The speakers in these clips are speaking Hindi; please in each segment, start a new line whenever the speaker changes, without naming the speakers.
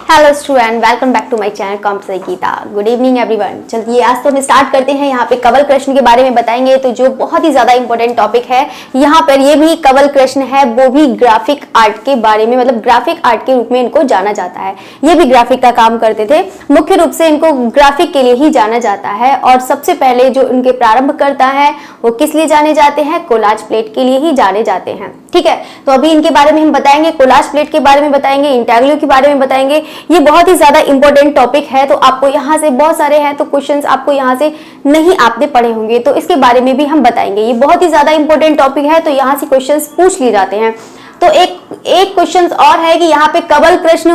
Hello student, welcome back to my channel competition Geeta. Good evening everyone. चलिए आज तो हम स्टार्ट करते हैं। यहाँ पे कवल कृष्ण के बारे में बताएंगे, तो जो बहुत ही ज्यादा इंपॉर्टेंट टॉपिक है। यहाँ पर ये भी कवल कृष्ण है, वो भी ग्राफिक आर्ट के बारे में, मतलब ग्राफिक आर्ट के रूप में इनको जाना जाता है। ये भी ग्राफिक का काम करते थे, मुख्य रूप से इनको ग्राफिक के लिए ही जाना जाता है। और सबसे पहले जो इनके प्रारंभ करता है वो किस लिए जाने जाते हैं? कोलाज प्लेट के लिए ही जाने जाते हैं। ठीक है, तो अभी इनके बारे में हम बताएंगे, कोलाज प्लेट के बारे में बताएंगे, इंटाग्लो के बारे में बताएंगे। ये बहुत ही ज्यादा इंपॉर्टेंट टॉपिक है, तो आपको यहाँ से बहुत सारे हैं तो क्वेश्चंस आपको यहाँ से नहीं आपने पढ़े होंगे, तो इसके बारे में भी हम बताएंगे। ये बहुत ही ज्यादा इंपॉर्टेंट टॉपिक है, तो यहाँ से क्वेश्चंस पूछ लिए जाते हैं। तो एक क्वेश्चन और है कि यहाँ पे कवल कृष्ण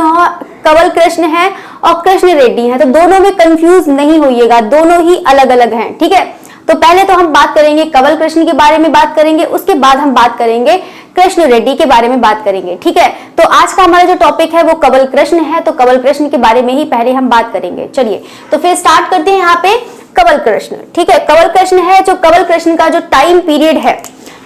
है और कृष्ण रेड्डी है, तो दोनों में कंफ्यूज नहीं होइएगा, दोनों ही अलग अलग हैं। ठीक है, तो पहले तो हम बात करेंगे कवल कृष्ण के बारे में बात करेंगे, उसके बाद हम बात करेंगे कृष्ण रेड्डी के बारे में बात करेंगे। ठीक है, तो आज का हमारा जो टॉपिक है वो कवल कृष्ण है, तो कवल कृष्ण के बारे में ही पहले हम बात करेंगे। चलिए तो फिर स्टार्ट करते हैं यहाँ पे कवल कृष्ण। ठीक है, कवल कृष्ण है, जो कवल कृष्ण का जो टाइम पीरियड है,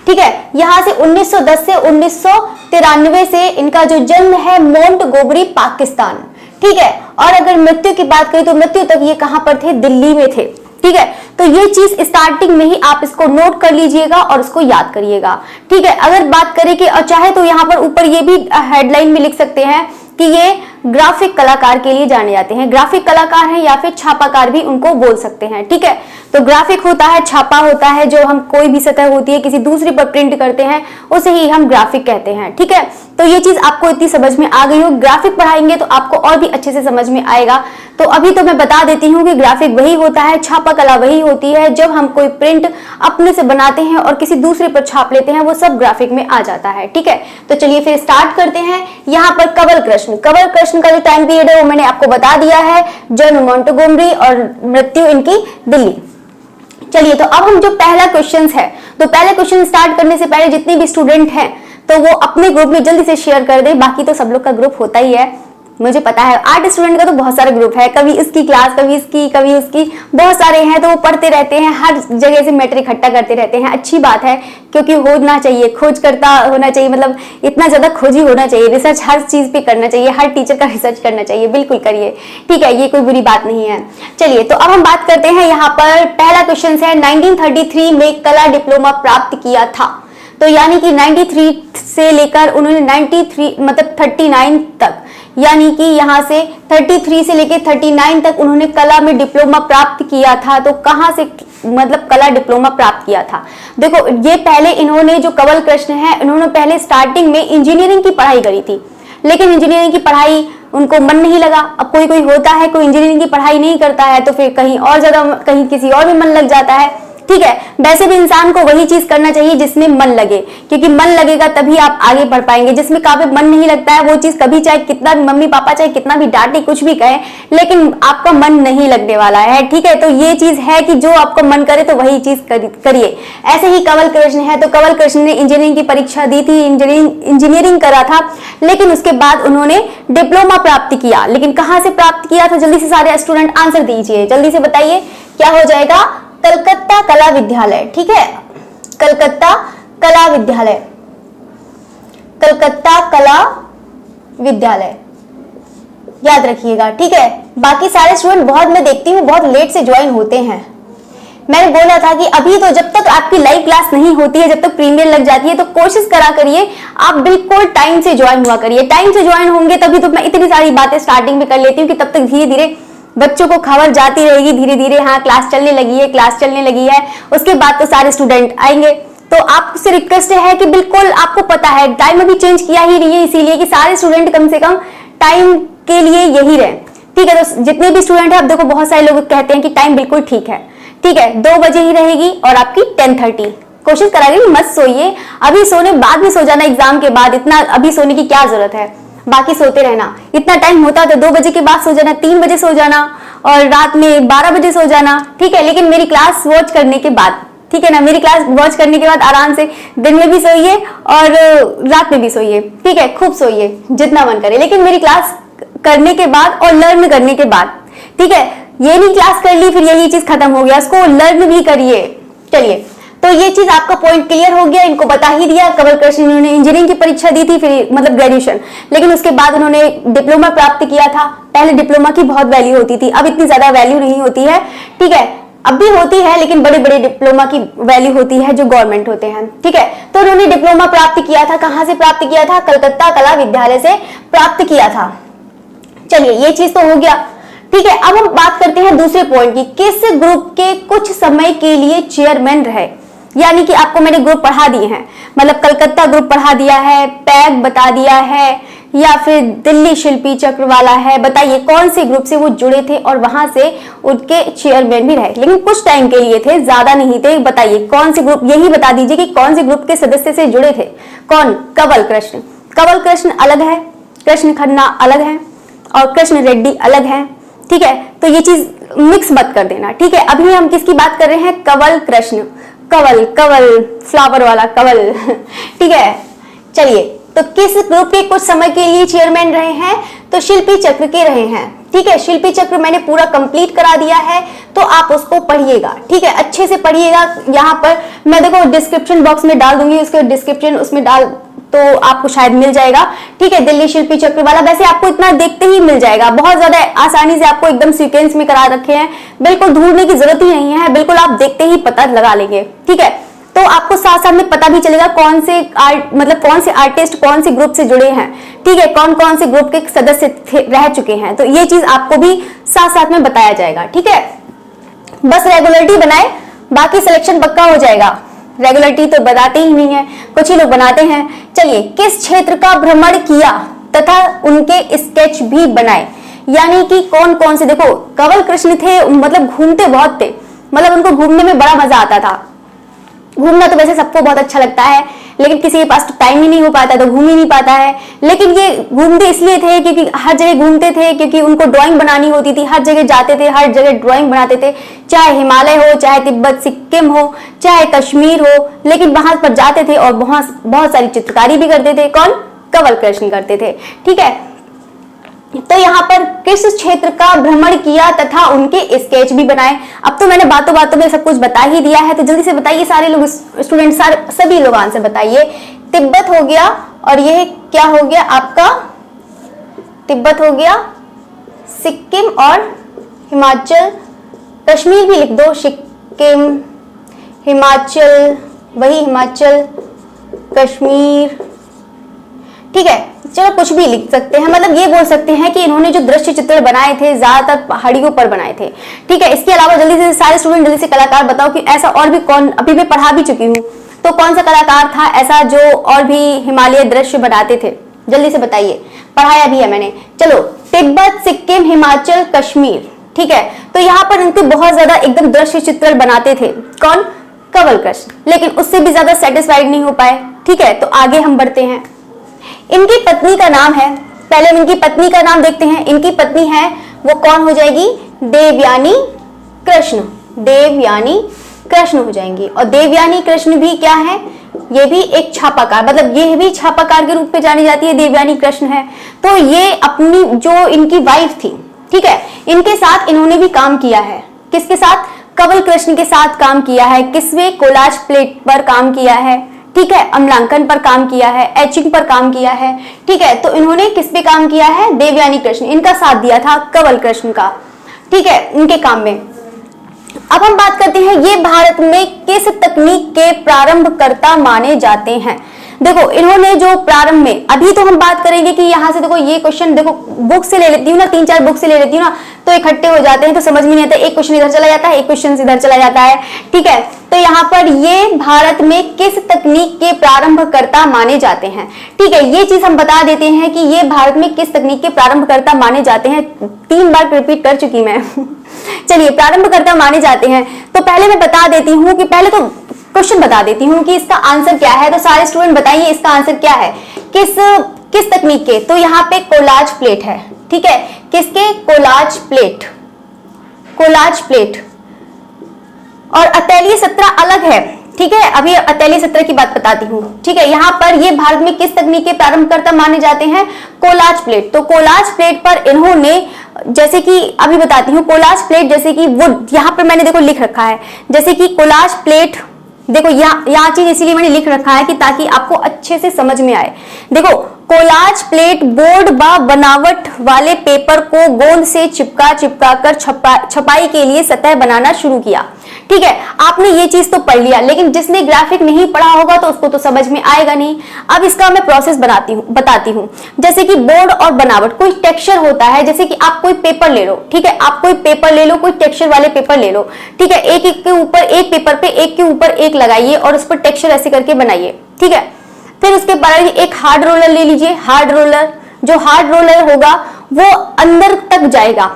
ठीक है, यहाँ से 1910 से 1993 से इनका जो जन्म है मोंटगोमरी पाकिस्तान। ठीक है, और अगर मृत्यु की बात करें तो मृत्यु तक ये कहां पर थे? दिल्ली में थे। ठीक है, तो ये चीज स्टार्टिंग में ही आप इसको नोट कर लीजिएगा और इसको याद करिएगा। ठीक है, अगर बात करें कि और चाहे तो यहाँ पर ऊपर ये भी हेडलाइन में लिख सकते हैं कि ये ग्राफिक कलाकार के लिए जाने जाते हैं। ग्राफिक कलाकार हैं या फिर छापाकार भी उनको बोल सकते हैं। ठीक है, तो ग्राफिक होता है, छापा होता है, जो हम कोई भी सतह होती है किसी दूसरे पर प्रिंट करते हैं उसे ही हम ग्राफिक कहते हैं। ठीक है, तो ये चीज आपको इतनी समझ में आ गई हो। ग्राफिक पढ़ाएंगे तो आपको और भी अच्छे से समझ में आएगा। तो अभी तो मैं बता देती हूँ कि ग्राफिक वही होता है, छापा कला वही होती है, जब हम कोई प्रिंट अपने से बनाते हैं और किसी दूसरे पर छाप लेते हैं, वो सब ग्राफिक में आ जाता है। ठीक है, तो चलिए फिर स्टार्ट करते हैं। यहाँ पर कवल कृष्ण का जो टाइम पीरियड है वो मैंने आपको बता दिया है, जन्म मोंटगोमरी और मृत्यु इनकी दिल्ली। चलिए तो अब हम जो पहला क्वेश्चन है, तो पहले क्वेश्चन स्टार्ट करने से पहले जितने भी स्टूडेंट हैं तो वो अपने ग्रुप में जल्दी से शेयर कर दें। बाकी तो सब लोग का ग्रुप होता ही है, मुझे पता है। आर्ट स्टूडेंट का तो बहुत सारे ग्रुप है, कभी इसकी क्लास, कभी इसकी, कभी उसकी, बहुत सारे हैं, तो वो पढ़ते रहते हैं, हर जगह से मैटर इकट्ठा करते रहते हैं। अच्छी बात है, क्योंकि होना चाहिए, खोज करता होना चाहिए, मतलब इतना ज्यादा खोजी होना चाहिए, रिसर्च हर चीज पे करना चाहिए, हर टीचर का रिसर्च करना चाहिए, बिल्कुल करिए। ठीक है, ये कोई बुरी बात नहीं है। चलिए तो अब हम बात करते हैं। यहाँ पर पहला क्वेश्चन है, 1933 में कला डिप्लोमा प्राप्त किया था। तो यानी कि 93 से लेकर उन्होंने 93 मतलब 39 तक, यानी कि यहाँ से 33 से लेकर 39 तक उन्होंने कला में डिप्लोमा प्राप्त किया था। तो कहाँ से मतलब कला डिप्लोमा प्राप्त किया था? देखो, ये पहले इन्होंने जो कवल कृष्ण है, इन्होंने पहले स्टार्टिंग में इंजीनियरिंग की पढ़ाई करी थी, लेकिन इंजीनियरिंग की पढ़ाई उनको मन नहीं लगा। अब कोई कोई होता है, कोई इंजीनियरिंग की पढ़ाई नहीं करता है तो फिर कहीं और ज्यादा, कहीं किसी और में मन लग जाता है। ठीक है, वैसे भी इंसान को वही चीज करना चाहिए जिसमें मन लगे, क्योंकि मन लगेगा तभी आप आगे बढ़ पाएंगे। जिसमें काफी मन नहीं लगता है वो चीज कभी, चाहे कितना भी मम्मी पापा चाहे कितना भी डांटे, कुछ भी कहे, लेकिन आपका मन नहीं लगने वाला है। ठीक है, तो ये चीज है कि जो आपको मन करे तो वही चीज करिए। ऐसे ही कवल कृष्ण है, तो कवल कृष्ण ने इंजीनियरिंग की परीक्षा दी थी, इंजीनियरिंग करा था, लेकिन उसके बाद उन्होंने डिप्लोमा प्राप्त किया। लेकिन कहाँ से प्राप्त किया था? जल्दी से सारे स्टूडेंट आंसर दीजिए, जल्दी से बताइए क्या हो जाएगा? कलकत्ता कला विद्यालय। ठीक है, कलकत्ता कला विद्यालय, कलकत्ता कला विद्यालय याद रखिएगा। ठीक है, बाकी सारे स्टूडेंट बहुत, मैं देखती हूँ बहुत लेट से ज्वाइन होते हैं। मैंने बोला था कि अभी तो जब तक आपकी लाइव क्लास नहीं होती है, जब तक प्रीमियर लग जाती है, तो कोशिश करा करिए आप बिल्कुल टाइम से ज्वाइन हुआ करिए। टाइम से ज्वाइन होंगे तभी तो मैं इतनी सारी बातें स्टार्टिंग में कर लेती हूँ कि तब तक धीरे धीरे बच्चों को खबर जाती रहेगी, धीरे धीरे हाँ क्लास चलने लगी है, क्लास चलने लगी है, उसके बाद तो सारे स्टूडेंट आएंगे। तो आपसे रिक्वेस्ट है कि बिल्कुल आपको पता है टाइम अभी चेंज किया ही नहीं है, इसीलिए कि सारे स्टूडेंट कम से कम टाइम के लिए यही रहे। ठीक है, तो जितने भी स्टूडेंट है, आप देखो बहुत सारे लोग कहते हैं कि टाइम बिल्कुल ठीक है। ठीक है, 2 बजे ही रहेगी और आपकी 10:30। कोशिश कराइए मत सोइए, अभी सोने बाद में सो जाना एग्जाम के बाद, इतना अभी सोने की क्या जरूरत है, बाकी सोते रहना। इतना टाइम होता तो 2 बजे के बाद सो जाना, 3 बजे सो जाना और रात में 12 बजे सो जाना। ठीक है, लेकिन मेरी क्लास वॉच करने के बाद, ठीक है ना, मेरी क्लास वॉच करने के बाद आराम से दिन में भी सोइए और रात में भी सोइए। ठीक है, खूब सोइए जितना मन करे, लेकिन मेरी क्लास करने के बाद और लर्न करने के बाद। ठीक है, ये नहीं क्लास कर ली फिर यही चीज खत्म हो गया, उसको लर्न भी करिए। चलिए तो ये चीज आपका पॉइंट क्लियर हो गया, इनको बता ही दिया। कंवल कृष्ण इन्होंने इंजीनियरिंग की परीक्षा दी थी, फिर मतलब ग्रेजुएशन, लेकिन उसके बाद उन्होंने डिप्लोमा प्राप्त किया था। पहले डिप्लोमा की बहुत वैल्यू होती थी, अब इतनी ज्यादा वैल्यू नहीं होती है, ठीक है, अब भी होती है लेकिन बड़े बड़े डिप्लोमा की वैल्यू होती है जो गवर्नमेंट होते हैं, ठीक है। तो उन्होंने डिप्लोमा प्राप्त किया था, कहां से प्राप्त किया था? कलकत्ता कला विद्यालय से प्राप्त किया था। चलिए ये चीज तो हो गया, ठीक है। अब हम बात करते हैं दूसरे पॉइंट की, किस ग्रुप के कुछ समय के लिए चेयरमैन रहे, यानी कि आपको मैंने ग्रुप पढ़ा दिए हैं, मतलब कलकत्ता ग्रुप पढ़ा दिया है, पैग बता दिया है, या फिर दिल्ली शिल्पी चक्र वाला है। बताइए कौन से ग्रुप से वो जुड़े थे और वहां से उनके चेयरमैन भी रहे, लेकिन कुछ टाइम के लिए थे, ज्यादा नहीं थे। बताइए कौन से ग्रुप, यही बता दीजिए कि कौन से ग्रुप के सदस्य से जुड़े थे। कौन? कंवल कृष्ण। कंवल कृष्ण अलग है, कृष्ण खन्ना अलग है और कृष्ण रेड्डी अलग है, ठीक है। तो ये चीज मिक्स मत कर देना, ठीक है। अभी हम किसकी बात कर रहे हैं? कंवल कृष्ण, कंवल कंवल फ्लावर वाला कंवल ठीक है। चलिए, तो किस ग्रुप के कुछ समय के लिए चेयरमैन रहे हैं? तो शिल्पी चक्र के रहे हैं, ठीक है। शिल्पी चक्र मैंने पूरा कंप्लीट करा दिया है, तो आप उसको पढ़िएगा, ठीक है, अच्छे से पढ़िएगा। यहाँ पर मैं देखो डिस्क्रिप्शन बॉक्स में डाल दूंगी, उसके डिस्क्रिप्शन उसमें डाल तो आपको शायद मिल जाएगा, ठीक है। दिल्ली शिल्पी चक्र वाला वैसे आपको इतना देखते ही मिल जाएगा, बहुत ज्यादा आसानी से आपको एकदम सीक्वेंस में करा रखे हैं, बिल्कुल ढूंढने की जरूरत ही नहीं है, बिल्कुल आप देखते ही पता लगा लेंगे, ठीक है। तो आपको साथ साथ में पता भी चलेगा कौन से मतलब कौन से आर्टिस्ट कौन से ग्रुप से जुड़े हैं, ठीक है, कौन कौन से ग्रुप के सदस्य रह चुके हैं, तो ये चीज आपको भी साथ साथ में बताया जाएगा, ठीक है। बस रेगुलरिटी बनाए, बाकी सिलेक्शन पक्का हो जाएगा। रेगुलरिटी तो बताते ही नहीं है, कुछ ही लोग बनाते हैं। चलिए, किस क्षेत्र का भ्रमण किया तथा उनके स्केच भी बनाए, यानी कि कौन कौन से, देखो कंवल कृष्ण थे, मतलब घूमते बहुत थे, मतलब उनको घूमने में बड़ा मजा आता था। घूमना तो वैसे सबको बहुत अच्छा लगता है, लेकिन किसी के पास तो टाइम ही नहीं हो पाता, तो घूम ही नहीं पाता है। लेकिन ये घूमते इसलिए थे क्योंकि हर जगह घूमते थे, क्योंकि उनको ड्राइंग बनानी होती थी, हर जगह जाते थे, हर जगह ड्राइंग बनाते थे, चाहे हिमालय हो, चाहे तिब्बत सिक्किम हो, चाहे कश्मीर हो, लेकिन वहां पर जाते थे और बहुत बहुत सारी चित्रकारी भी करते थे। कौन? कंवल कृष्ण करते थे, ठीक है। तो यहाँ पर किस क्षेत्र का भ्रमण किया तथा उनके स्केच भी बनाए। अब तो मैंने बातों बातों में सब कुछ बता ही दिया है, तो जल्दी से बताइए सारे लोग, स्टूडेंट सभी लोग आंसर बताइए। तिब्बत हो गया, और ये क्या हो गया आपका? तिब्बत हो गया, सिक्किम और हिमाचल, कश्मीर भी लिख दो, सिक्किम हिमाचल, वही हिमाचल कश्मीर, ठीक है। चलो कुछ भी लिख सकते हैं, मतलब ये बोल सकते हैं कि इन्होंने जो दृश्य चित्र बनाए थे ज्यादातर पहाड़ियों पर बनाए थे, ठीक है। इसके अलावा जल्दी से सारे स्टूडेंट जल्दी से कलाकार बताओ कि ऐसा और भी कौन, अभी मैं पढ़ा भी चुकी हूँ, तो कौन सा कलाकार था ऐसा जो और भी हिमालय दृश्य बनाते थे, जल्दी से बताइए, पढ़ाया भी है मैंने। चलो, तिब्बत सिक्किम हिमाचल कश्मीर, ठीक है। तो यहाँ पर इनके बहुत ज्यादा एकदम दृश्य चित्र बनाते थे, कौन? कंवल कृष्ण, लेकिन उससे भी ज्यादा सेटिस्फाइड नहीं हो पाए, ठीक है। तो आगे हम बढ़ते हैं। इनकी पत्नी का नाम है, पहले हम इनकी पत्नी का नाम देखते हैं। इनकी पत्नी है वो कौन हो जाएगी? देवयानी कृष्ण, देवयानी कृष्ण हो जाएंगी। और देवयानी कृष्ण भी क्या है? ये भी एक छापाकार, मतलब ये भी छापाकार के रूप में जानी जाती है, देवयानी कृष्ण है। तो ये अपनी जो इनकी वाइफ थी, ठीक है, इनके साथ इन्होंने भी काम किया है। किसके साथ? कंवल कृष्ण के साथ काम किया है। किसमें? कोलाज प्लेट पर काम किया है, ठीक है, अम्लांकन पर काम किया है, एचिंग पर काम किया है, ठीक है। तो इन्होंने किस पे काम किया है? देवयानी कृष्ण, इनका साथ दिया था कंवल कृष्ण का, ठीक है, इनके काम में। अब हम बात करते हैं ये भारत में किस तकनीक के प्रारंभकर्ता माने जाते हैं। देखो इन्होंने जो प्रारंभ में, अभी तो हम बात करेंगे कि यहाँ से देखो ये क्वेश्चन, देखो बुक से ले लेती हूँ ना, 3-4 बुक से ले लेती हूँ ना, तो इकट्ठे हो जाते हैं, तो समझ में नहीं आता, एक क्वेश्चन इधर चला जाता है, एक क्वेश्चन इधर चला जाता है, ठीक है। तो यहाँ पर ये भारत में किस तकनीक के प्रारंभकर्ता माने जाते हैं, ठीक है, ये चीज हम बता देते हैं कि ये भारत में किस तकनीक के प्रारंभकर्ता माने जाते हैं। 3 बार रिपीट कर चुकी मैं चलिए, प्रारंभकर्ता माने जाते हैं। तो पहले मैं बता देती हूँ कि पहले तो क्वेश्चन बता देती हूँ कि इसका आंसर क्या है। तो सारे स्टूडेंट बताइए इसका आंसर क्या है, किस तकनीक के। तो यहाँ पे कोलाज प्लेट है, ठीक है, किसके? Collage plate, collage plate. और अतैलीय सत्रह अलग है, ठीक है, अभी अतैलीय सत्रह की बात बताती हूँ, ठीक है। यहाँ पर ये भारत में किस तकनीक के प्रारंभकर्ता माने जाते हैं? Collage plate. तो कोलाज प्लेट पर इन्होंने, जैसे कि अभी बताती हूँ, कोलाज प्लेट जैसे कि वुड, यहाँ पर मैंने देखो लिख रखा है, जैसे कि कोलाज प्लेट देखो यहाँ चीज इसीलिए मैंने लिख रखा है कि ताकि आपको अच्छे से समझ में आए। देखो, कोलाज प्लेट बोर्ड व बनावट वाले पेपर को गोंद से चिपका कर छपाई के लिए सतह बनाना शुरू किया। ठीक है, आपने ये चीज तो पढ़ लिया, लेकिन जिसने ग्राफिक नहीं पढ़ा होगा तो उसको तो समझ में आएगा नहीं। अब इसका मैं प्रोसेस बताती हूँ। जैसे कि बोर्ड और बनावट, कोई टेक्सचर होता है, जैसे कि आप कोई पेपर ले लो, ठीक है, आप कोई पेपर ले लो, कोई टेक्सचर वाले पेपर ले लो, ठीक है, एक एक के ऊपर एक पेपर पे एक के ऊपर एक लगाइए और उस पर टेक्सचर ऐसे करके बनाइए। ठीक है, फिर उसके बाद एक हार्ड रोलर ले लीजिए। हार्ड रोलर, जो हार्ड रोलर होगा वो अंदर तक जाएगा,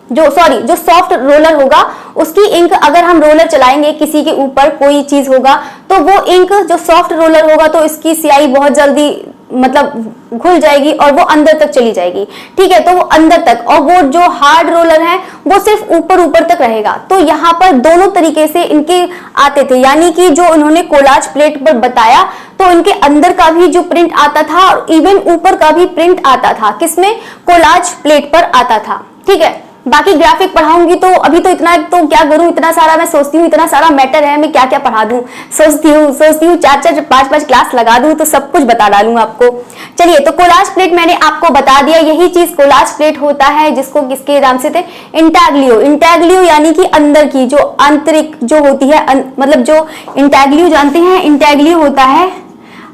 जो सॉफ्ट रोलर होगा उसकी इंक, अगर हम रोलर चलाएंगे किसी के ऊपर कोई चीज होगा तो वो इंक जो सॉफ्ट रोलर होगा तो इसकी स्याही बहुत जल्दी मतलब घुल जाएगी और वो अंदर तक चली जाएगी। ठीक है, तो वो अंदर तक, और वो जो हार्ड रोलर है वो सिर्फ ऊपर तक रहेगा। तो यहाँ पर दोनों तरीके से इनके आते थे, यानी कि जो उन्होंने कोलाज प्लेट पर बताया तो इनके अंदर का भी जो प्रिंट आता था और इवन ऊपर का भी प्रिंट आता था, किसमें, कोलाज प्लेट पर आता था। ठीक है, बाकी ग्राफिक पढ़ाऊंगी तो अभी तो इतना, तो क्या करूं, इतना सारा मैं सोचती हूँ, इतना सारा मैटर है, मैं क्या क्या पढ़ा दूं, सोचती हूँ 4-4 5-5 क्लास लगा दूं तो सब कुछ बता डालूं आपको। चलिए, तो कोलाज प्लेट मैंने आपको बता दिया, यही चीज कोलाज प्लेट होता है, जिसको किसके नाम से थे, इंटाग्लियो। इंटाग्लियो यानी कि अंदर की जो आंतरिक जो होती है, मतलब जो इंटाग्लियो जानते हैं, इंटाग्लियो होता है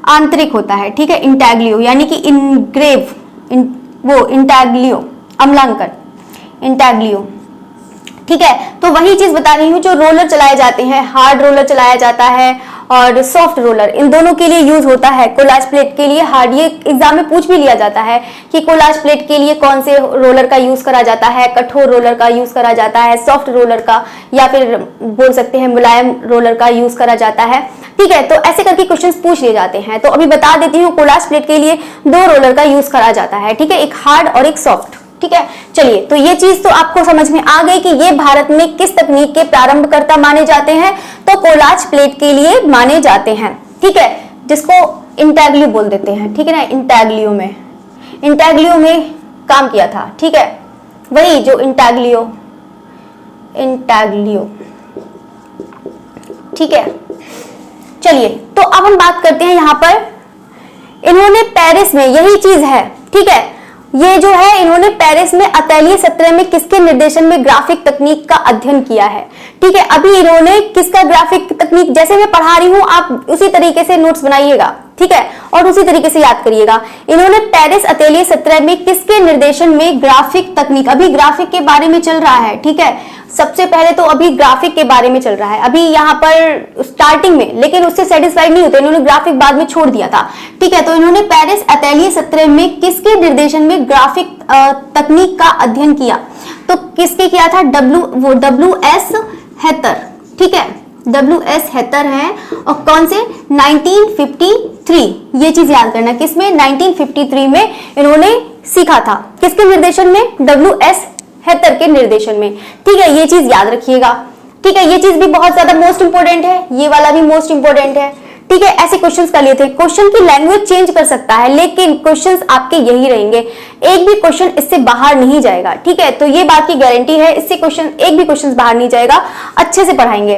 आंतरिक होता है। ठीक है, इंटाग्लियो यानी कि इनग्रेव, वो इंटाग्लियो अम्लांकन, इंटाग्लियो। ठीक है, तो वही चीज बता रही हूँ, जो रोलर चलाए जाते हैं, हार्ड रोलर चलाया जाता है और सॉफ्ट रोलर, इन दोनों के लिए यूज होता है। कोलाज प्लेट के लिए हार्ड, ये एग्जाम में पूछ भी लिया जाता है कि कोलाज प्लेट के लिए कौन से रोलर का यूज करा जाता है, कठोर रोलर का यूज करा जाता है, सॉफ्ट रोलर का, या फिर बोल सकते हैं मुलायम रोलर का यूज करा जाता है। ठीक है, तो ऐसे करके क्वेश्चंस पूछ लिए जाते हैं। तो अभी बता देती हूँ, कोलाज प्लेट के लिए 2 रोलर का यूज करा जाता है। ठीक है, एक हार्ड और एक सॉफ्ट। ठीक है, चलिए, तो ये चीज तो आपको समझ में आ गई कि ये भारत में किस तकनीक के प्रारंभकर्ता माने जाते हैं, तो कोलाज प्लेट के लिए माने जाते हैं। ठीक है, जिसको इंटाग्लियो बोल देते हैं। ठीक है ना, इंटाग्लियो में काम किया था। ठीक है, वही जो इंटाग्लियो। ठीक है, चलिए, तो अब हम बात करते हैं, यहां पर इन्होंने पेरिस में, यही चीज है। ठीक है, ये जो है इन्होंने पेरिस में अतैलिये 17 में किसके निर्देशन में ग्राफिक तकनीक का अध्ययन किया है। ठीक है, अभी इन्होंने किसका ग्राफिक तकनीक, जैसे मैं पढ़ा रही हूं आप उसी तरीके से नोट्स बनाइएगा। ठीक है, और उसी तरीके से याद करिएगा। इन्होंने पेरिस अतैलिये 17 में किसके निर्देशन में ग्राफिक तकनीक, अभी ग्राफिक के बारे में चल रहा है। ठीक है, सबसे पहले तो अभी ग्राफिक के बारे में चल रहा है, अभी यहाँ पर स्टार्टिंग में, लेकिन उससे सेटिस्फाइड नहीं होते, इन्होंने ग्राफिक बाद में छोड़ दिया था। ठीक है, तो इन्होंने पेरिस अतैलिये 17 में किसके निर्देशन में ग्राफिक तकनीक का अध्ययन किया, तो किसके किया था, WS हेतर। ठीक है, WS हेतर है, और कौन से, 1953, ये चीज याद करना, किसमें, 1953 में इन्होंने सीखा था, किसके निर्देशन में, WS हेतर के निर्देशन में। ठीक है, ये चीज याद रखिएगा। ठीक है, ये चीज भी बहुत ज्यादा मोस्ट इंपोर्टेंट है, ये वाला भी मोस्ट इंपोर्टेंट है। ठीक है, ऐसे क्वेश्चंस कर लिए थे। क्वेश्चन की लैंग्वेज चेंज कर सकता है, लेकिन क्वेश्चंस आपके यही रहेंगे, एक भी क्वेश्चन इससे बाहर नहीं जाएगा। ठीक है, तो ये बात की गारंटी है, इससे क्वेश्चन, एक भी क्वेश्चन बाहर नहीं जाएगा, अच्छे से पढ़ाएंगे।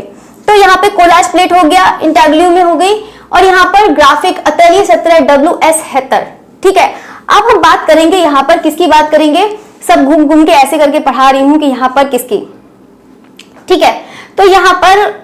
तो यहाँ पे कोलाज प्लेट हो गया, इंटाग्लियो में हो गई, और यहाँ पर ग्राफिक अतैलिये 17 WS हेतर। ठीक है, अब हम बात करेंगे, यहाँ पर किसकी बात करेंगे, सब घूम के ऐसे करके पढ़ा रही हूं कि यहाँ पर किसकी। ठीक है, तो यहाँ पर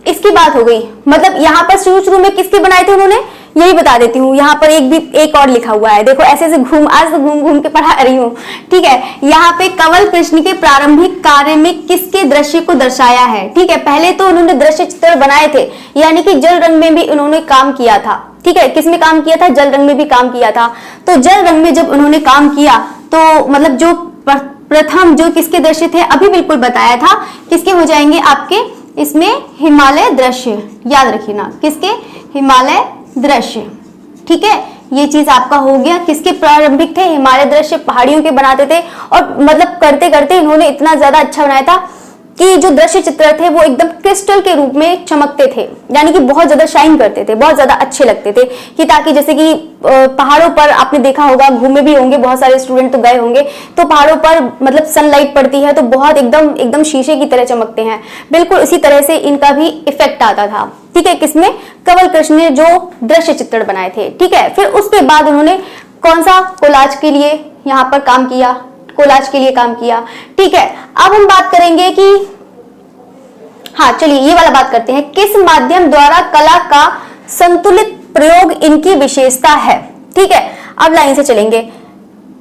इसकी बात हो गई, मतलब यहाँ पर शुरू में किसके बनाए थे उन्होंने, यही बता देती हूँ। यहाँ पर एक और लिखा हुआ है, देखो ऐसे आज तो घूम के पढ़ा रही हूँ। ठीक है, यहाँ पे कंवल कृष्ण के प्रारंभिक कार्य में किसके दृश्य को दर्शाया है। ठीक है, पहले तो उन्होंने दृश्य चित्र बनाए थे, यानी कि जल रंग में भी उन्होंने काम किया था। ठीक है, किसमें काम किया था, जल रंग में भी काम किया था। तो जल रंग में जब उन्होंने काम किया तो मतलब जो प्रथम जो किसके दृश्य थे, अभी बिल्कुल बताया था, किसके हो जाएंगे आपके, इसमें हिमालय दृश्य, याद रखिए ना, किसके, हिमालय दृश्य। ठीक है, ये चीज आपका हो गया, किसके प्रारंभिक थे, हिमालय दृश्य, पहाड़ियों के बनाते थे, और मतलब करते करते इन्होंने इतना ज्यादा अच्छा बनाया था कि जो दृश्य चित्र थे वो एकदम क्रिस्टल के रूप में चमकते थे, यानी कि बहुत ज्यादा शाइन करते थे, बहुत ज्यादा अच्छे लगते थे, कि ताकि जैसे कि पहाड़ों पर आपने देखा होगा, घूमे भी होंगे, बहुत सारे स्टूडेंट तो गए होंगे, तो पहाड़ों पर मतलब सनलाइट पड़ती है तो बहुत एकदम शीशे की तरह चमकते हैं, बिल्कुल इसी तरह से इनका भी इफेक्ट आता था। ठीक है, किसमें? कंवल कृष्ण ने जो दृश्य चित्रण बनाए थे। ठीक है, फिर उसके बाद उन्होंने कौन सा? कोलाज के लिए यहाँ पर काम किया, कोलाज के लिए काम किया। ठीक है, अब हम बात करेंगे कि हाँ चलिए ये वाला बात करते हैं, किस माध्यम द्वारा कला का संतुलित प्रयोग इनकी विशेषता है। ठीक है, अब लाइन से चलेंगे,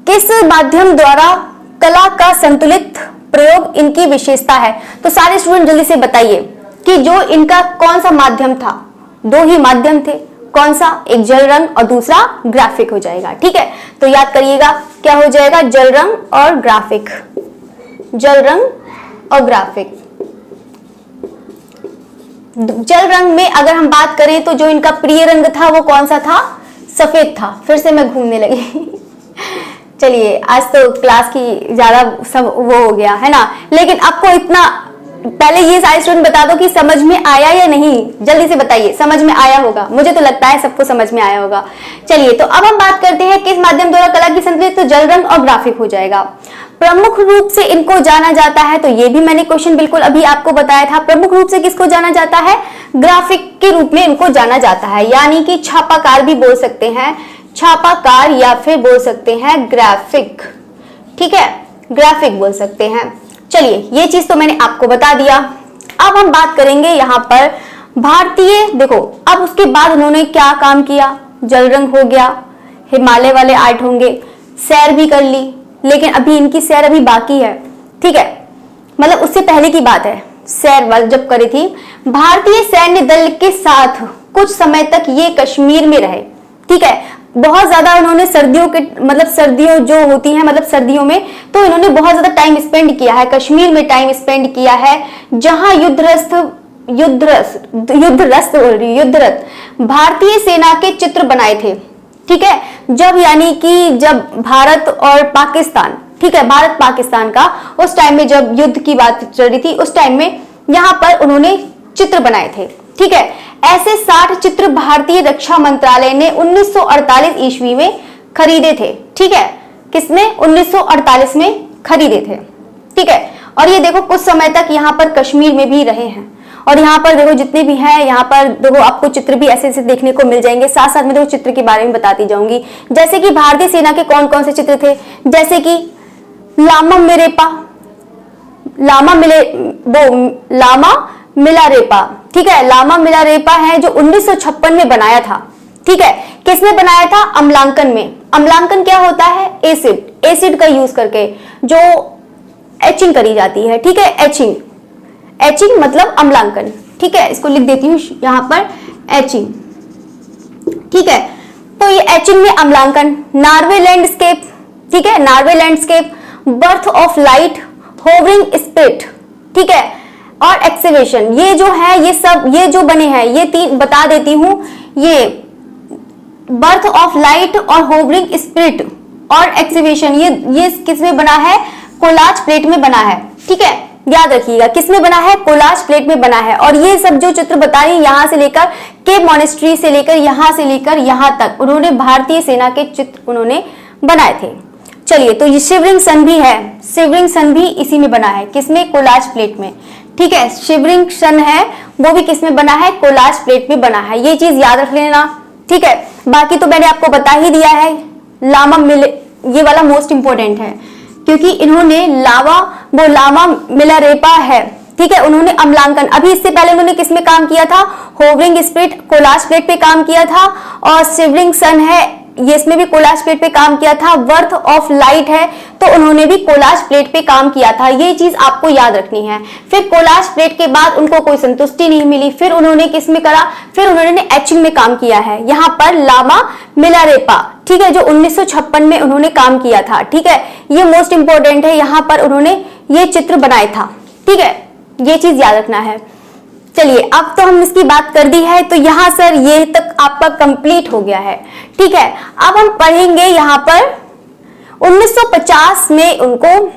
किस माध्यम द्वारा कला का संतुलित प्रयोग इनकी विशेषता है। तो सारे स्टूडेंट जल्दी से बताइए कि जो इनका कौन सा माध्यम था? दो ही माध्यम थे, कौन सा? एक जल रंग और दूसरा ग्राफिक हो जाएगा। ठीक है, तो याद करिएगा क्या हो जाएगा? जल रंग और ग्राफिक, जल रंग और ग्राफिक। जल रंग में अगर हम बात करें तो जो इनका प्रिय रंग था वो कौन सा था? सफेद था। फिर से मैं घूमने लगी चलिए आज तो क्लास की ज्यादा सब वो हो गया है ना, लेकिन आपको इतना पहले ये सारे स्टूडेंट बता दो कि समझ में आया या नहीं, जल्दी से बताइए। समझ में आया होगा, मुझे तो लगता है सबको समझ में आया होगा। चलिए तो अब हम बात करते हैं किस माध्यम द्वारा कला की संतुलित, तो जल रंग और ग्राफिक हो जाएगा। प्रमुख रूप से इनको जाना जाता है, तो ये भी मैंने क्वेश्चन बिल्कुल अभी आपको बताया था। प्रमुख रूप से किसको जाना जाता है? ग्राफिक के रूप में इनको जाना जाता है, यानी कि छापाकार भी बोल सकते हैं, छापाकार या फिर बोल सकते हैं ग्राफिक। ठीक है, ग्राफिक बोल सकते हैं। चलिए ये चीज तो मैंने आपको बता दिया। अब हम बात करेंगे यहाँ पर भारतीय, देखो अब उसके बाद उन्होंने क्या काम किया? जल रंग हो गया, हिमालय वाले आर्ट होंगे, सैर भी कर ली, लेकिन अभी इनकी सैर अभी बाकी है। ठीक है, मतलब उससे पहले की बात है, सैर वाल जब करी थी। भारतीय सैन्य दल के साथ कुछ समय तक ये कश्मीर में रहे। ठीक है, बहुत ज्यादा उन्होंने सर्दियों के मतलब सर्दियों जो होती है मतलब सर्दियों में तो इन्होंने बहुत ज्यादा टाइम स्पेंड किया है, कश्मीर में टाइम स्पेंड किया है, जहां युद्धरत भारतीय सेना के चित्र बनाए थे। ठीक है, जब यानी कि जब भारत और पाकिस्तान, ठीक है भारत पाकिस्तान का उस टाइम में जब युद्ध की बात चल रही थी, उस टाइम में यहाँ पर उन्होंने चित्र बनाए थे। ठीक है, ऐसे 60 चित्र भारतीय रक्षा मंत्रालय ने 1948 ईस्वी में खरीदे थे। ठीक है, किसने? 1948 में खरीदे थे। ठीक है, और ये देखो कुछ समय तक यहाँ पर कश्मीर में भी रहे हैं। और यहाँ पर देखो जितने भी हैं, यहाँ पर देखो आपको चित्र भी ऐसे ऐसे देखने को मिल जाएंगे। साथ साथ में देखो चित्र के बारे में बताती जाऊंगी, जैसे कि भारतीय सेना के कौन कौन से चित्र थे, जैसे कि लामा मिलारेपा। ठीक है, लामा मिलारेपा है जो 1956 में बनाया था। ठीक है, किसमें बनाया था? अम्लांकन में। अम्लांकन क्या होता है? एसिड, एसिड का यूज करके जो एचिंग करी जाती है। ठीक है, एचिंग, एचिंग मतलब अम्लांकन। ठीक है, इसको लिख देती हूँ यहाँ पर, एचिंग। ठीक है, तो ये एचिंग में अम्लांकन। नार्वे लैंडस्केप, ठीक है Norway landscape, birth of light, hovering spirit. ठीक है, और एक्सिबिशन, ये जो है ये सब ये जो बने हैं ये तीन बता देती हूं, ये बर्थ ऑफ लाइट और होवरिंग स्पिरिट और एक्सिबिशन ये किस में बना है? कोलाज प्लेट में बना है। ठीक है, याद रखिएगा किस में बना है? कोलाज प्लेट में बना है। और ये सब जो चित्र बता रही है यहाँ से लेकर केप मॉनेस्ट्री से लेकर यहाँ तक उन्होंने भारतीय सेना के चित्र उन्होंने बनाए थे। चलिए तो ये शिवरिंग सन भी है, शिवरिंग सन भी इसी में बना है, किसमें? कोलाज प्लेट में। ठीक है, शिवरिंग सन है वो भी किसमें बना है? कोलाज प्लेट में बना है। ये चीज याद रख लेना। ठीक है, बाकी तो मैंने आपको बता ही दिया है। ये वाला मोस्ट इंपोर्टेंट है क्योंकि इन्होंने लामा मिलारेपा है। ठीक है, उन्होंने अम्लांकन, अभी इससे पहले उन्होंने किसमें काम किया था? होवरिंग स्पिरिट, कोलाज प्लेट पे काम किया था। और शिवरिंग सन है ये, इसमें भी कोलाज प्लेट पे काम किया था। वर्थ ऑफ लाइट है तो उन्होंने भी कोलाज प्लेट पे काम किया था। ये चीज आपको याद रखनी है। फिर कोलाज प्लेट के बाद उनको कोई संतुष्टि नहीं मिली, फिर उन्होंने किसमें करा? फिर उन्होंने एचिंग में काम किया है, यहाँ पर लामा मिलारेपा। ठीक है, जो 1956 में उन्होंने काम किया था। ठीक है, ये मोस्ट इंपोर्टेंट है, यहाँ पर उन्होंने ये चित्र बनाया था। ठीक है, ये चीज याद रखना है। चलिए अब तो हम इसकी बात कर दी है, तो यहाँ सर ये तक आपका कंप्लीट हो गया है। ठीक है, अब हम पढ़ेंगे यहाँ पर 1950 में उनको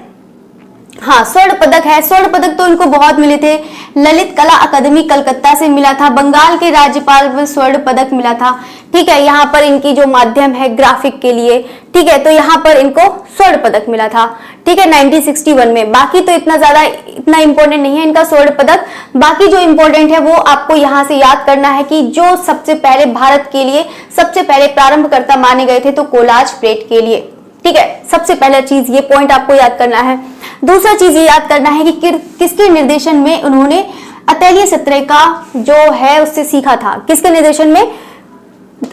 हाँ स्वर्ण पदक है। स्वर्ण पदक तो इनको बहुत मिले थे। ललित कला अकादमी कलकत्ता से मिला था, बंगाल के राज्यपाल को स्वर्ण पदक मिला था। ठीक है, यहाँ पर इनकी जो माध्यम है ग्राफिक के लिए, ठीक है, तो यहाँ पर इनको स्वर्ण पदक मिला था। ठीक है 1961 में। बाकी तो इतना इंपॉर्टेंट नहीं है इनका स्वर्ण पदक। बाकी जो इंपॉर्टेंट है वो आपको यहाँ से याद करना है कि जो सबसे पहले भारत के लिए सबसे पहले प्रारंभकर्ता माने गए थे तो कोलाज प्लेट के लिए। ठीक है, सबसे पहला चीज ये पॉइंट आपको याद करना है। दूसरा चीज ये याद करना है कि किसके निर्देशन में उन्होंने अतुल्य सत्र का जो है उससे सीखा था, किसके निर्देशन में?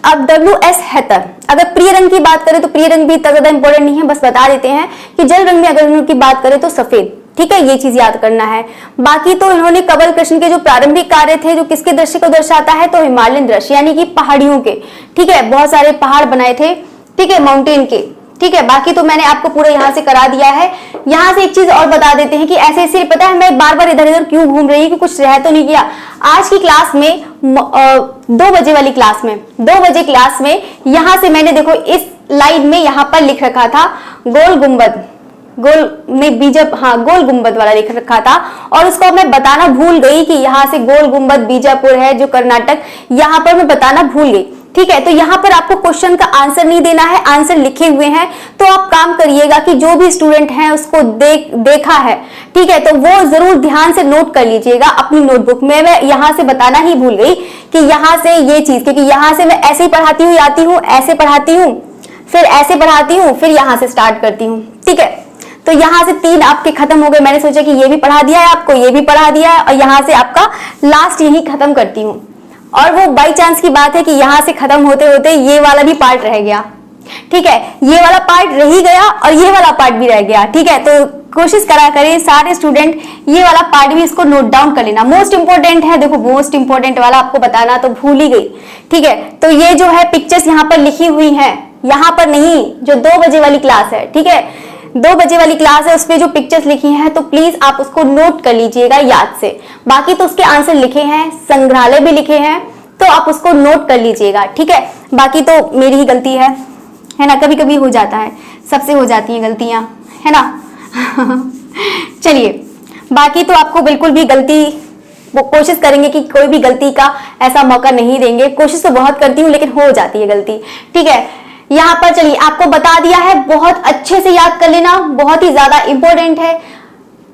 अब WS हेतर। अगर प्रिय रंग की बात करें तो प्रिय रंग भी इतना ज्यादा इंपॉर्टेंट नहीं है, बस बता देते हैं कि जल रंग में अगर उनकी बात करें तो सफेद। ठीक है, ये चीज याद करना है। बाकी तो इन्होंने कंवल कृष्ण के जो प्रारंभिक कार्य थे जो किसके दृश्य को दर्शाता है तो हिमालयन दृश्य यानी कि पहाड़ियों के। ठीक है, बहुत सारे पहाड़ बनाए थे, ठीक है, माउंटेन के। ठीक है, बाकी तो मैंने आपको पूरा यहाँ से करा दिया है। यहाँ से एक चीज और बता देते हैं कि ऐसे ऐसे पता है मैं बार बार इधर इधर क्यों घूम रही हूँ कि कुछ रह तो नहीं गया। आज की क्लास में 2 बजे वाली क्लास में 2 बजे क्लास में यहाँ से मैंने देखो इस लाइन में यहाँ पर लिख रखा था गोल गुंबद, गोल गुंबद वाला लिख रखा था और उसको मैं बताना भूल गई कि यहाँ से गोल गुंबद बीजापुर है जो कर्नाटक, यहाँ पर मैं बताना भूल गई। ठीक है, तो यहाँ पर आपको क्वेश्चन का आंसर नहीं देना है, आंसर लिखे हुए हैं। तो आप काम करिएगा कि जो भी स्टूडेंट हैं उसको देखा है, ठीक है, तो वो जरूर ध्यान से नोट कर लीजिएगा अपनी नोटबुक में। मैं यहाँ से बताना ही भूल गई कि यहाँ से ये चीज, क्योंकि यहाँ से मैं ऐसे ही पढ़ाती हुई आती हूँ, ऐसे पढ़ाती हूँ, फिर ऐसे पढ़ाती हूँ, फिर यहाँ से स्टार्ट करती हूँ। ठीक है, तो यहाँ से 3 आपके खत्म हो गए। मैंने सोचा कि ये भी पढ़ा दिया है आपको, ये भी पढ़ा दिया है और यहाँ से आपका लास्ट यही खत्म करती हूँ। और वो बाई चांस की बात है कि यहाँ से खत्म होते होते ये वाला भी पार्ट रह गया। ठीक है, ये वाला पार्ट रह ही गया और ये वाला पार्ट भी रह गया। ठीक है, तो कोशिश करा करें सारे स्टूडेंट ये वाला पार्ट भी इसको नोट डाउन कर लेना, मोस्ट इंपोर्टेंट है। देखो मोस्ट इंपोर्टेंट वाला आपको बताना तो भूल ही गई। ठीक है, तो ये जो है पिक्चर्स यहाँ पर लिखी हुई हैं, यहाँ पर नहीं, जो 2 बजे वाली क्लास है। ठीक है, 2 बजे वाली क्लास है, उसपे जो पिक्चर्स लिखी हैं तो प्लीज आप उसको नोट कर लीजिएगा याद से। बाकी तो उसके आंसर लिखे हैं, संग्रहालय भी लिखे हैं, तो आप उसको नोट कर लीजिएगा। ठीक है, बाकी तो मेरी ही गलती है ना, कभी कभी हो जाता है, सबसे हो जाती हैं गलतियां, है ना। चलिए, बाकी तो आपको बिल्कुल भी गलती, वो कोशिश करेंगे कि कोई भी गलती का ऐसा मौका नहीं देंगे। कोशिश तो बहुत करती हूँ लेकिन हो जाती है गलती। ठीक है, यहाँ पर चलिए आपको बता दिया है, बहुत अच्छे से याद कर लेना, बहुत ही ज्यादा इंपॉर्टेंट है।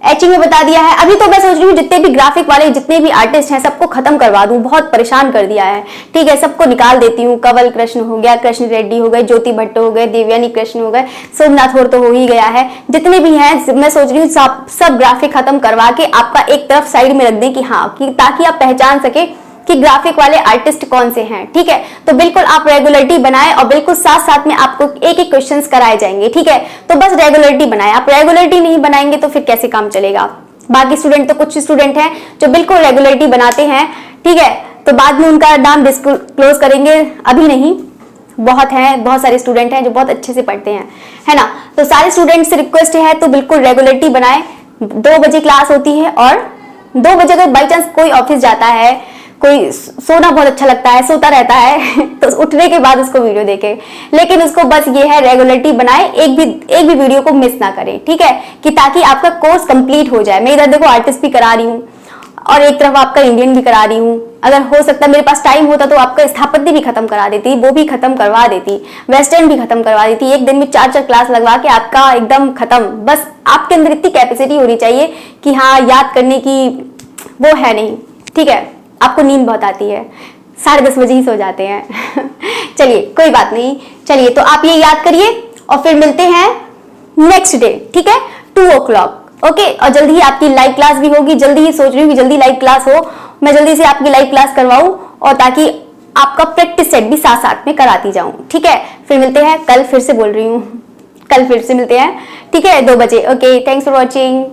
एचिंग में बता दिया है। अभी तो मैं सोच रही हूँ जितने भी ग्राफिक वाले जितने भी आर्टिस्ट हैं सबको खत्म करवा दूं, बहुत परेशान कर दिया है। ठीक है, सबको निकाल देती हूँ। कंवल कृष्ण हो गया, कृष्ण रेड्डी हो गए, ज्योति भट्ट हो गए, देवयानी कृष्ण हो गए, सोमनाथ और तो हो ही गया है। जितने भी हैं मैं सोच रही हूँ सब ग्राफिक खत्म करवा के आपका एक तरफ साइड में रख दें कि हाँ, कि ताकि आप पहचान सके कि ग्राफिक वाले आर्टिस्ट कौन से हैं। ठीक है, तो बिल्कुल आप रेगुलरिटी बनाएं और बिल्कुल साथ साथ में आपको एक एक क्वेश्चंस कराए जाएंगे। ठीक है, तो बस रेगुलरिटी बनाएं। आप रेगुलरिटी नहीं बनाएंगे तो फिर कैसे काम चलेगा। बाकी स्टूडेंट तो कुछ स्टूडेंट हैं जो बिल्कुल रेगुलरिटी बनाते हैं। ठीक है, तो बाद में उनका नाम डिस्क्लोज करेंगे, अभी नहीं। बहुत हैं, बहुत सारे स्टूडेंट हैं जो बहुत अच्छे से पढ़ते हैं, है ना। तो सारे स्टूडेंट से रिक्वेस्ट है तो बिल्कुल रेगुलरिटी बनाएं। 2 बजे क्लास होती है और 2 बजे अगर बाई चांस कोई ऑफिस जाता है, कोई सोना बहुत अच्छा लगता है, सोता रहता है तो उठने के बाद उसको वीडियो देखे, लेकिन उसको बस ये है रेगुलरिटी बनाए, एक भी वीडियो को मिस ना करें। ठीक है, कि ताकि आपका कोर्स कंप्लीट हो जाए। मैं इधर देखो आर्टिस्ट भी करा रही हूँ और एक तरफ आपका इंडियन भी करा रही हूँ। अगर हो सकता मेरे पास टाइम होता तो आपका स्थापत्य भी खत्म करा देती, वो भी खत्म करवा देती, वेस्टर्न भी खत्म करवा देती। एक दिन में 4-4 क्लास लगवा के आपका एकदम खत्म। बस आपके अंदर इतनी कैपेसिटी होनी चाहिए कि हाँ, याद करने की वो है नहीं। ठीक है, आपको नींद बहुत आती है, 10:30 बजे ही सो जाते हैं चलिए कोई बात नहीं। चलिए, तो आप ये याद करिए और फिर मिलते हैं नेक्स्ट डे। ठीक है, 2 o'clock। ओके, और जल्दी ही आपकी लाइव क्लास भी होगी। जल्दी ही सोच रही हूँ कि जल्दी लाइव क्लास हो, मैं जल्दी से आपकी लाइव क्लास करवाऊं और ताकि आपका प्रैक्टिस सेट भी साथ साथ में कराती जाऊं। ठीक है, फिर मिलते हैं कल, फिर से बोल रही हूँ, कल फिर से मिलते हैं। ठीक है, 2 बजे। Okay, thanks for watching.